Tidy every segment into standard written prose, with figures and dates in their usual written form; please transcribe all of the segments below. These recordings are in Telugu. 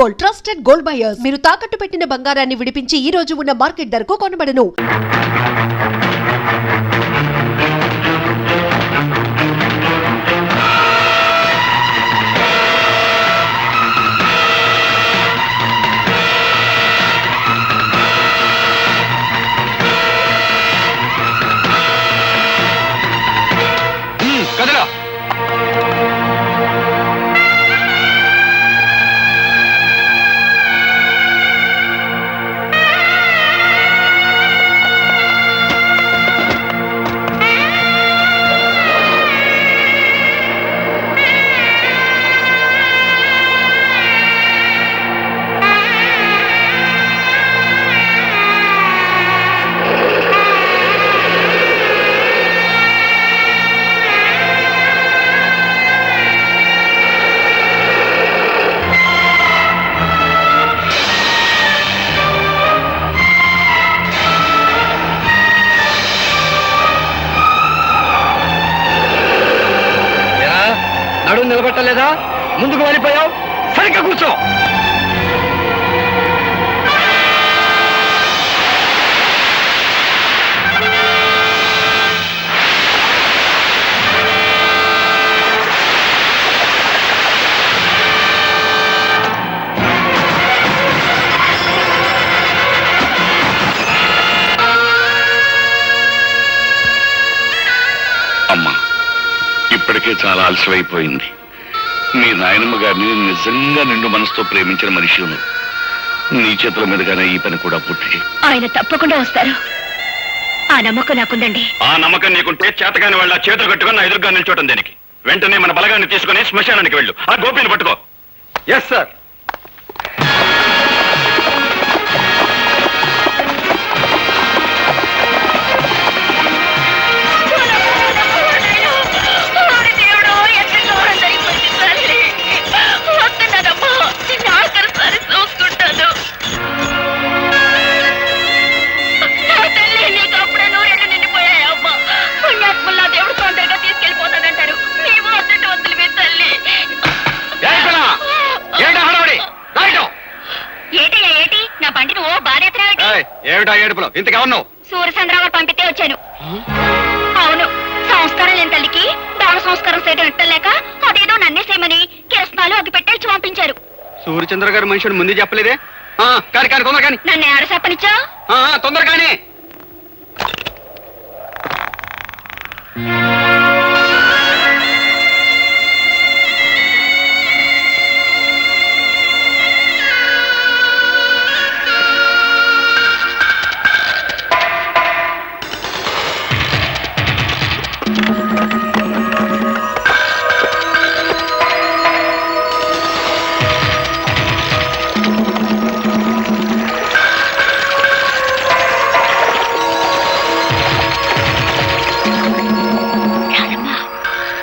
Gold, trusted gold buyers. మీరు తాకట్టు పెట్టిన బంగారాన్ని విడిపించి ఈ రోజు ఉన్న మార్కెట్ ధరకు కొనబడను. కదలా నడుము నిలబట్టలేదా? ముందుకు వెళ్ళిపోయావు, సరిగ్గా కూర్చో. అమ్మా, ఇప్పటికే చాలా ఆలస్యమైపోయింది. మీ నాయనమ్మ గారిని నిజంగా నిండు మనసుతో ప్రేమించిన మనిషి నువ్వు. నీ చేతుల మీదుగానే ఈ పని కూడా పూర్తి చేయి. ఆయన తప్పకుండా వస్తారు, ఆ నమ్మకం నాకుందండి. ఆ నమ్మకం నీకుంటే చేతగాని వాళ్ళ చేతులు కట్టుకుని నా ఎదురుగా నిల్చోటం దేనికి? వెంటనే మన బలగాన్ని తీసుకుని శ్మశానానికి వెళ్ళు. ఆ గోపిని పట్టుకో. Yes sir. ఏమిటా ఏడుపులో? ఇంతకెవన్నావు? సూర్యచంద్రరావు పంపితే వచ్చాను. అవును, సంస్కారం లేని తల్లికి దాన సంస్కారం చేయడం ఎట్టలేక అదేదో నన్నే చేయమని కిరసనాలు అగ్గి పెట్టేసి పంపించారు. సూర్యచంద్ర గారి మనుషుడు ముందు చెప్పలేదే? కానీ కానీ తొందర కానీ. నన్ను ఆడ చెప్పనిచ్చా? తొందర కానీ.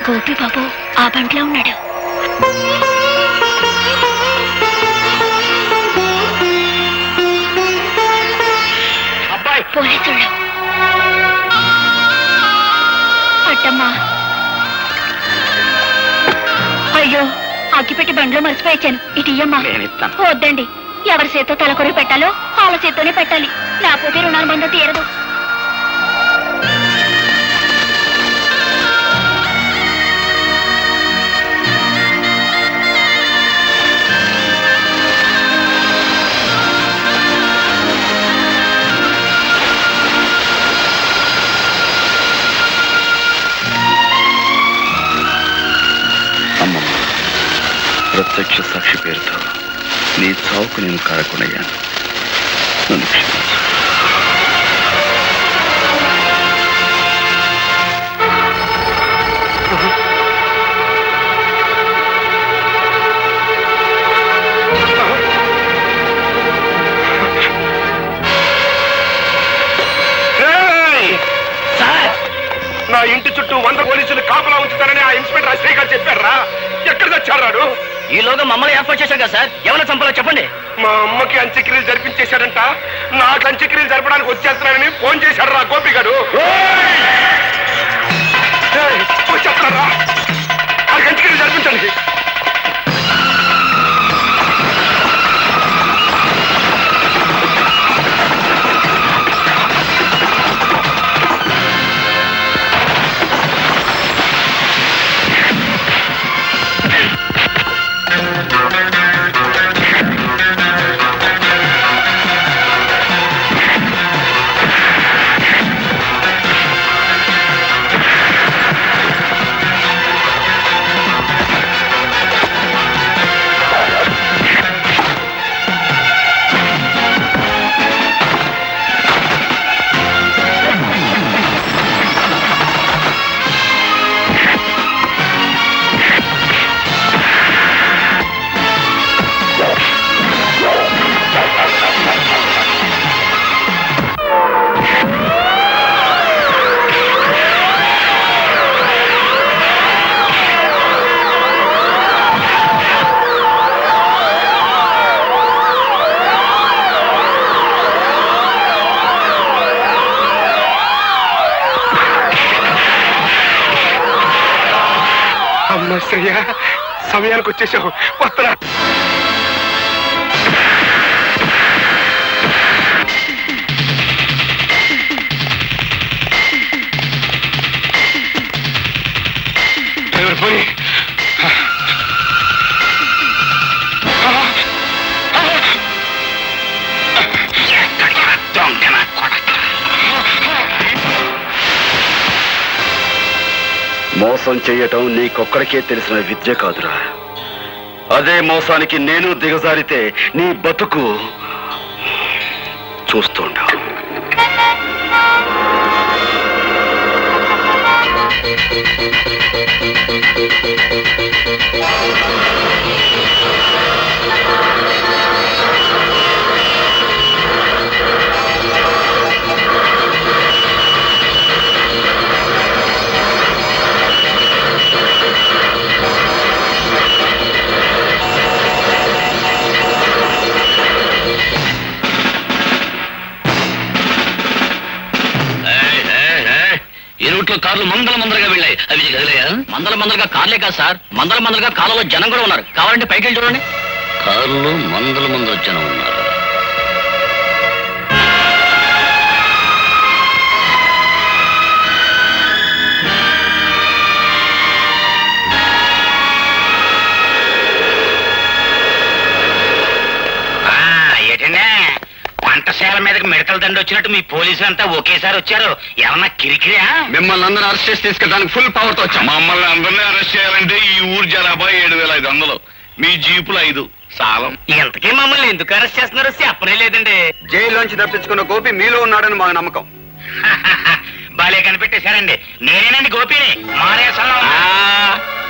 గోపి బాబు ఆ బంట్లో ఉన్నాడు. అబ్బాయి పోలీసుళ్ళు. అట్టమ్మా, అయ్యో అగ్గిపెట్టి బండ్లో మర్చిపోయాను. ఇటు ఇయ్యమ్మా. వద్దండి, ఎవరి చేత్తో తలకొరి పెట్టాలో వాళ్ళ చేత్తోనే పెట్టాలి, లేకపోతే రుణాల బంధం తీరదు. ప్రత్యక్ష సాక్షి పేరుతో నీ చావుకు నేను కారకునయ్యాను. నన్ను క్షమించు. నా ఇంటి చుట్టూ 100 పోలీసులు కాపలా ఉంచుతానని ఆ ఇన్స్పెక్టర్ శ్రీకాంత్ చెప్పారా? ఎక్కడ తెచ్చాడు? ఈలోగా మమ్మల్ని ఏర్పాటు చేశాం కదా సార్. ఎవరైనా చంపాలో చెప్పండి. మా అమ్మకి అంత్యక్రియలు జరిపించేశాడంట. నాకు అంత్యక్రియలు జరపడానికి వచ్చేస్తున్నానని ఫోన్ చేశాడు రా గోపి గారు. వచ్చేస్తారా? నాకు అంత్యక్రియలు జరిపించండి. శ్రేయ సమయానికి వచ్చేసావు, వస్తున్నా. డ్రైవర్ పోయి మోసం చెయ్యటం నీకొక్కడికే తెలిసిన విద్య కాదురా. అదే మోసానికి నేను దిగజారితే నీ బతుకు చూస్తుండా. ఈ రూట్ లో కార్లు మందలుగా వెళ్ళాయి. అవి కదిలేయా? మందలుగా కార్లే కాదు సార్, మందలుగా కాలంలో జనం కూడా ఉన్నారు. కావాలంటే పైకి వెళ్ళి చూడండి. కార్లు మందల జనం ఉన్నారు. వంటశాల మీదకి మిడతల దండి వచ్చినట్టు మీ పోలీసులు అంతా ఒకేసారి వచ్చారు. ఏమన్నా కిరికిరా? మిమ్మల్ని అందరూ అరెస్ట్ చేసి తీసుకెళ్ళడానికి ఫుల్ పవర్ తో వచ్చాం. మమ్మల్ని అందరినీ అరెస్ట్ చేయాలంటే ఈ ఊరు జనాభా 7,500, మీ జీపులు 5 సాలం. ఇంతకీ మమ్మల్ని ఎందుకు అరెస్ట్ చేస్తున్నారో చెప్పనే లేదండి. జైల్లోంచి తప్పించుకున్న గోపి మీలో ఉన్నాడని మాకు నమ్మకం. బాలే కనిపెట్టేశారండి. నేనేనండి గోపిని.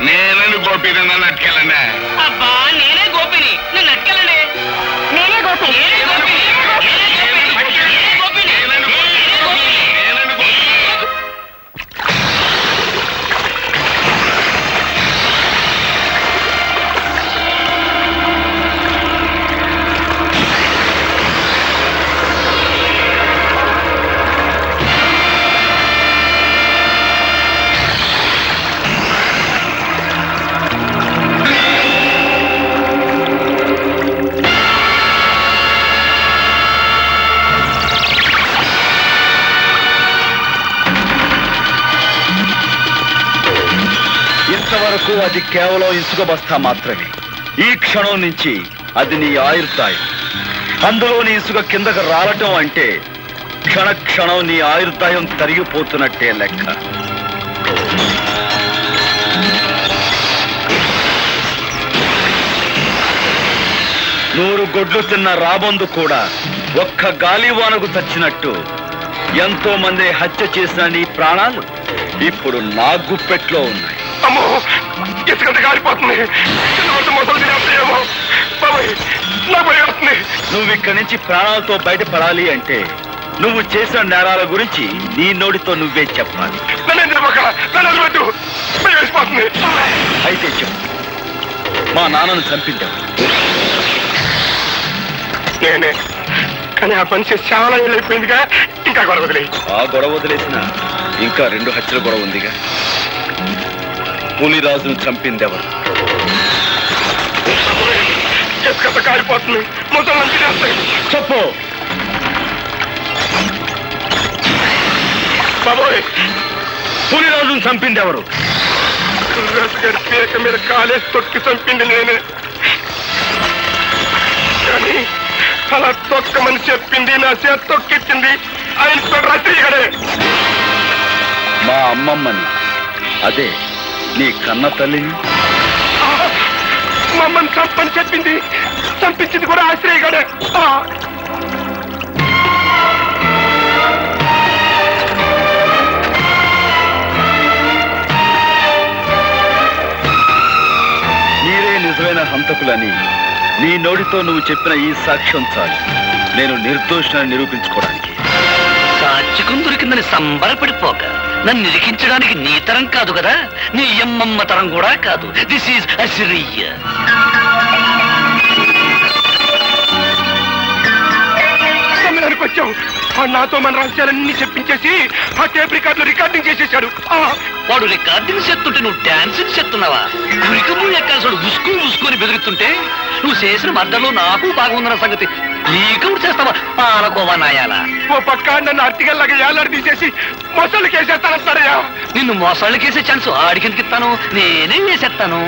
నేనండి గోపి, నన్ను అట్టుకెళ్ళండి. అబ్బా నేనే గోపిని, నన్ను అట్టుకెళ్ళండి. నేనే గోపి. ఇంతవరకు అది కేవలం ఇసుక బస్తా మాత్రమే. ఈ క్షణం నుంచి అది నీ ఆయుర్దాయం. అందులోని ఇసుక కిందకు రావటం అంటే క్షణం నీ ఆయుర్దాయం తరిగిపోతున్నట్టే లెక్క. నూరు గొడ్లు తిన్న రాబందు కూడా ఒక్క గాలివానకు చచ్చినట్టు ఎంతో మంది హత్య చేసిన నీ ప్రాణాలు ఇప్పుడు నా గుప్పెట్లో ఉన్నాయి. అమ్మో, ఇసుకంత కాలిపోతుంది. మొదలు తినేస్తాయేమో బాబాయ్, నా భయం వస్తుంది. నువ్వు ఇక్కడి నుంచి ప్రాణాలతో బయటపడాలి అంటే నువ్వు చేసిన నేరాల గురించి నీ నోటితో నువ్వే చెప్పాలి. నన్ను వేసిపోతుంది. అయితే చెప్పు, మా నాన్నను చంపించావు. నేనే, కానీ ఆ పని చేసి చాలా ఏళ్ళైపోయిందిగా. ఇంకా గొడవ వదిలే. ఆ గొడవ వదిలేసిన ఇంకా 2 హత్యల గొడవ ఉందిగా. పులిరాజును చంపిందెవరు? ఇసుకంత కాలిపోతుంది. మొదలు నుంచి చేస్తాయి. చెప్పు బాబోయ్, పులిరాజును చంపిందెవరు? గారి పీక మీద కాలేసి తొక్కి చంపింది నేనే. కానీ అలా తొక్కమని చెప్పింది, నా చేతి తొక్కిచ్చింది ఆ ఇన్స్పెక్టర్ రాత్రి. మా అమ్మమ్మని, అదే నీ కన్న తల్లిని. మమ్మల్ని చంపని చెప్పింది, చంపించింది కూడా ఆశ్రయ గడే. మీరే నిజమైన హంతకులని నీ నోటితో నువ్వు చెప్పిన ఈ సాక్ష్యం చాలు నేను నిర్దోషాన్ని నిరూపించుకోవడానికి. సాక్షికం దొరికిందని సంబరపడిపోక నన్ను నిరికించడానికి నీ తరం కాదు కదా, నీ అమ్మమ్మ తరం కూడా కాదు. This is Assyria. సమయానికి వచ్చావు. నాతో మన రహస్యాలన్నీ చెప్పించేసి ఆ టేప్ రికార్డులో రికార్డింగ్ చేసేశాడు. వాడు రికార్డింగ్ చేస్తుంటే నువ్వు డాన్సింగ్ చేస్తున్నావా? గురికము ఎక్కాల్సాడు ఉసుకు ఉసుకుని బెదిరిస్తుంటే నువ్వు చేసిన మద్దలో నాకు బాగుందన్న సంగతి నీకవుడు చేస్తావా? పాలకోవా నాయాలా. ఓ పక్క నన్ను అర్టికల్లాగా ఏలాడి తీసేసి మొసళ్ళు కేసేస్తానంటారయ్యా. నిన్ను మోసాళ్ళకేసే ఛాన్స్ ఆడికిందుకు ఇస్తాను, నేనే వేసేస్తాను.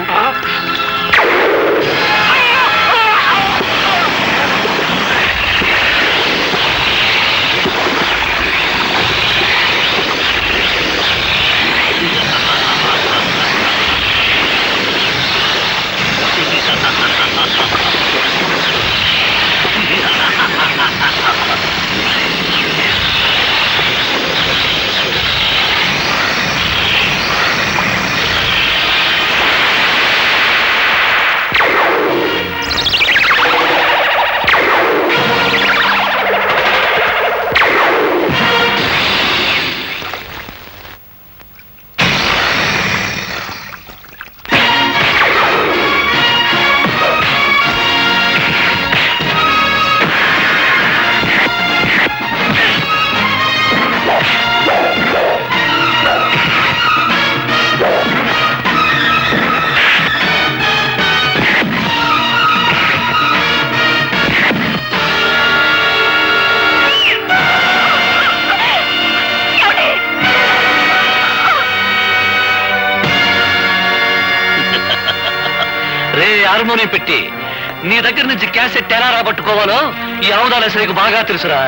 హార్మోనియం పెట్టి నీ దగ్గర నుంచి క్యాసెట్ ఎలా రాబట్టుకోవాలో ఈ ఆవుదాల సరికి బాగా తెలుసురా.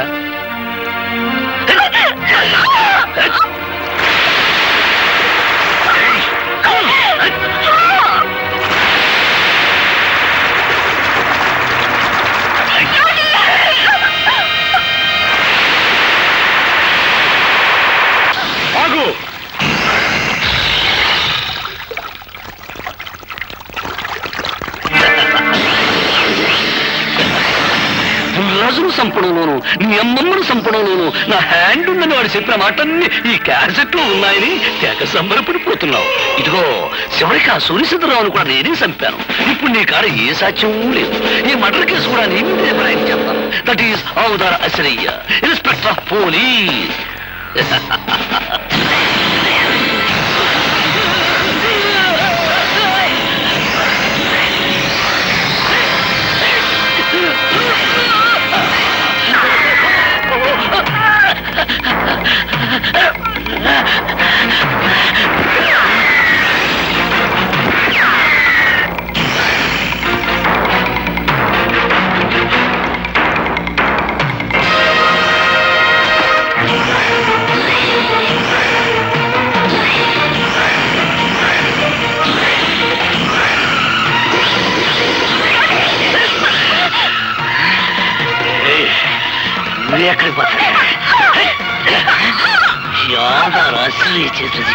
ఆగు. రాజును సంపడంలోను నీ అమ్మమ్మను సంపడంలోను నా హ్యాండ్ ఉందని వాడు చెప్పిన మాటన్ని ఈ క్యాసెట్ లో ఉన్నాయని తెగ సంబరపడిపోతున్నావు. ఇదిగో చివరికి ఆ సూర్యచంద్రరావును కూడా నేనే చంపాను. ఇప్పుడు నీ కాడ ఏ సాక్ష్యం లేదు. ఈ మర్డర్ కేసు కూడా నీ మీదే ప్రయాణం చేస్తాను. That is Avudara Asarayya, inspector of police. ఎక్కడికి పోతా రాసి చేతులు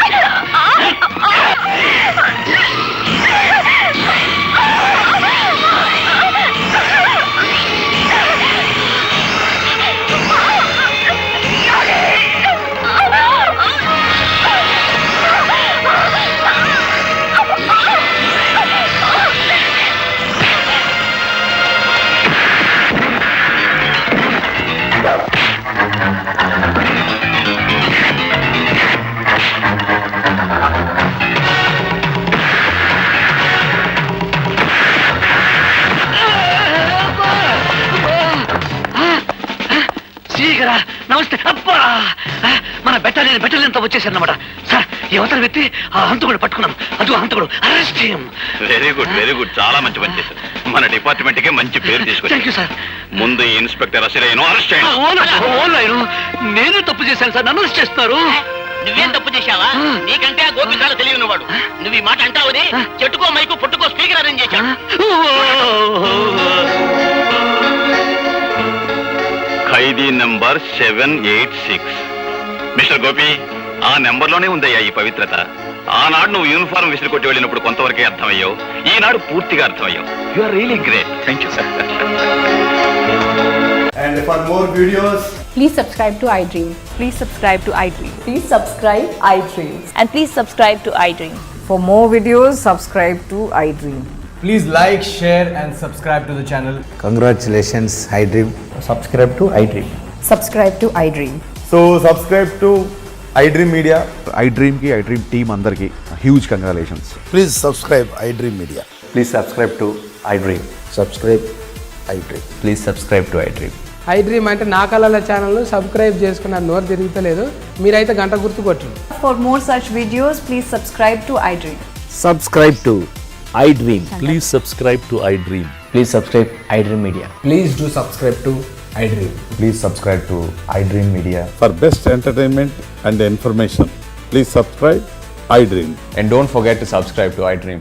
నమస్తే. అబ్బా, మన బెటాలియన్ వచ్చేసారన్నమాట. సార్, యువతల వ్యక్తి ఆ హంతకుడు పట్టుకున్నాం. అదు హంతకుడు, అరెస్ట్ చేయం. వెరీ గుడ్, చాలా మంచి పని చేశారు. మన డిపార్ట్మెంట్ కే మంచి పేరు తీసుకొచ్చారు. Thank you sir. ముందు ఇన్స్పెక్టర్ అసలు అరెస్ట్ చేయండి. నేనే తప్పు చేశాను సార్, నన్ను అరెస్ట్ చేస్తున్నారు. నువ్వేం తప్పు చేశావా? నీకంటే ఆ గోపి చాలా తెలియని వాడు. నువ్వు ఈ మాట అంటావని చెట్టుకో మైకు పుట్టుకో స్పీకర్ అరేంజ్ చేశాడు. ఖైదీ నంబర్ 786. మిస్టర్ గోపి, ఆ నెంబర్లోనే ఉందయ్యా ఈ పవిత్రత. ఆనాడు నువ్వు యూనిఫారం విసిరి కొట్టి వెళ్ళినప్పుడు కొంతవరకే అర్థమయ్యావు. ఈనాడు పూర్తిగా అర్థమయ్యావు. You are really great. Thank you sir. And for more videos, please subscribe to iDream. Please subscribe to iDream. Please subscribe iDream. And please subscribe to iDream. For more videos, subscribe to iDream. please like, share and subscribe to the channel. Congratulations, iDream. Subscribe to iDream. Subscribe to iDream. So subscribe to iDream Media. iDream team అందరికి huge congratulations. Please subscribe iDream Media. Please subscribe to iDream. Subscribe iDream. Please subscribe to iDream. iDream అంటే నా కళల ఛానల్ సబ్స్క్రైబ్ చేసుకున్న నోరు తిరుగుతలేదు. మీరైతే గంట గుర్తు కొట్టండి. For more such videos, please subscribe to iDream. Subscribe to iDream. Please subscribe to iDream. Please subscribe iDream Media. Please do subscribe to iDream. Please subscribe to iDream Media. For best entertainment and information, please subscribe iDream. And don't forget to subscribe to iDream.